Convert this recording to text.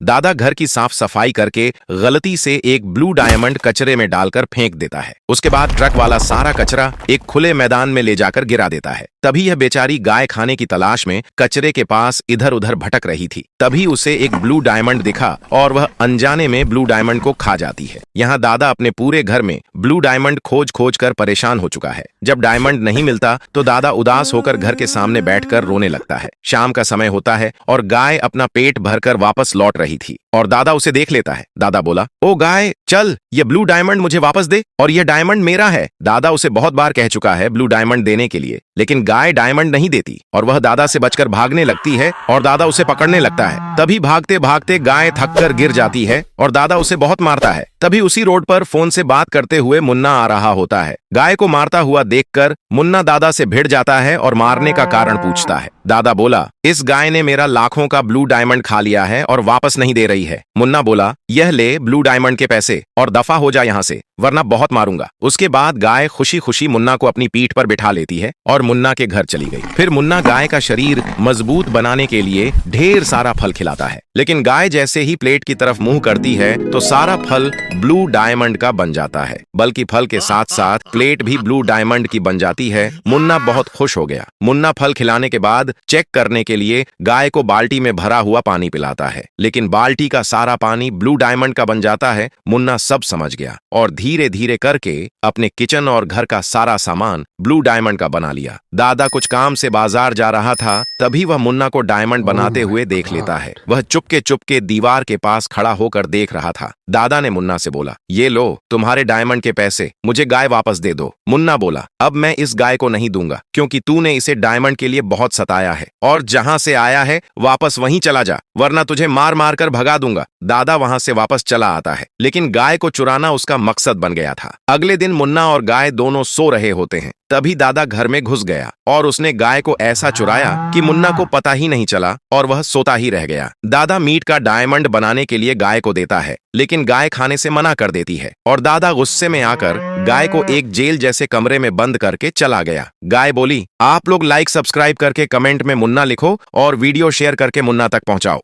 दादा घर की साफ सफाई करके गलती से एक ब्लू डायमंड कचरे में डालकर फेंक देता है। उसके बाद ट्रक वाला सारा कचरा एक खुले मैदान में ले जाकर गिरा देता है। तभी यह बेचारी गाय खाने की तलाश में कचरे के पास इधर उधर भटक रही थी। तभी उसे एक ब्लू डायमंड दिखा और वह अनजाने में ब्लू डायमंड को खा जाती है। यहाँ दादा अपने पूरे घर में ब्लू डायमंड खोज खोज कर परेशान हो चुका है। जब डायमंड नहीं मिलता तो दादा उदास होकर घर के सामने बैठकर रोने लगता है। शाम का समय होता है और गाय अपना पेट भरकर वापस लौट रही थी और दादा उसे देख लेता है। दादा बोला, ओ गाय, चल ये ब्लू डायमंड मुझे वापस दे और यह डायमंड मेरा है। दादा उसे बहुत बार कह चुका है ब्लू डायमंड देने के लिए, लेकिन गाय डायमंड नहीं देती और वह दादा से बचकर भागने लगती है और दादा उसे पकड़ने लगता है। तभी भागते भागते गाय थककर गिर जाती है और दादा उसे बहुत मारता है। तभी उसी रोड पर फोन से बात करते हुए मुन्ना आ रहा होता है। गाय को मारता हुआ देखकर मुन्ना दादा से भिड़ जाता है और मारने का कारण पूछता है। दादा बोला, इस गाय ने मेरा लाखों का ब्लू डायमंड खा लिया है और वापस नहीं दे रही है। मुन्ना बोला, यह ले ब्लू डायमंड के पैसे और दफा हो जा यहाँ से, वरना बहुत मारूंगा। उसके बाद गाय खुशी खुशी मुन्ना को अपनी पीठ पर बिठा लेती है और मुन्ना के घर चली गई। फिर मुन्ना गाय का शरीर मजबूत बनाने के लिए ढेर सारा फल खिलाता है, लेकिन गाय जैसे ही प्लेट की तरफ मुंह करती है तो सारा फल ब्लू डायमंड का बन जाता है, बल्कि फल के साथ साथ प्लेट भी ब्लू डायमंड की बन जाती है। मुन्ना बहुत खुश हो गया। मुन्ना फल खिलाने के बाद चेक करने के लिए गाय को बाल्टी में भरा हुआ पानी पिलाता है, लेकिन बाल्टी का सारा पानी ब्लू डायमंड का बन जाता है। मुन्ना सब समझ गया और धीरे धीरे करके अपने किचन और घर का सारा सामान ब्लू डायमंड का बना लिया। दादा कुछ काम से बाजार जा रहा था, तभी वह मुन्ना को डायमंड बनाते हुए देख लेता है। वह चुपके चुपके दीवार के पास खड़ा होकर देख रहा था। दादा ने मुन्ना से बोला, ये लो तुम्हारे डायमंड के पैसे, मुझे गाय वापस दे दो। मुन्ना बोला, अब मैं इस गाय को नहीं दूंगा, क्योंकि तूने इसे डायमंड के लिए बहुत सताया है और जहां से आया है वापस वहीं चला जा, वरना तुझे मार मार कर भगा दूंगा। दादा वहां से वापस चला आता है, लेकिन गाय को चुराना उसका मकसद बन गया था। अगले दिन मुन्ना और गाय दोनों सो रहे होते हैं। तभी दादा घर में घुस गया और उसने गाय को ऐसा चुराया कि मुन्ना को पता ही नहीं चला और वह सोता ही रह गया। दादा मीट का डायमंड बनाने के लिए गाय को देता है, लेकिन गाय खाने से मना कर देती है और दादा गुस्से में आकर गाय को एक जेल जैसे कमरे में बंद करके चला गया। गाय बोली, आप लोग लाइक सब्सक्राइब करके कमेंट में मुन्ना लिखो और वीडियो शेयर करके मुन्ना तक पहुंचाओ।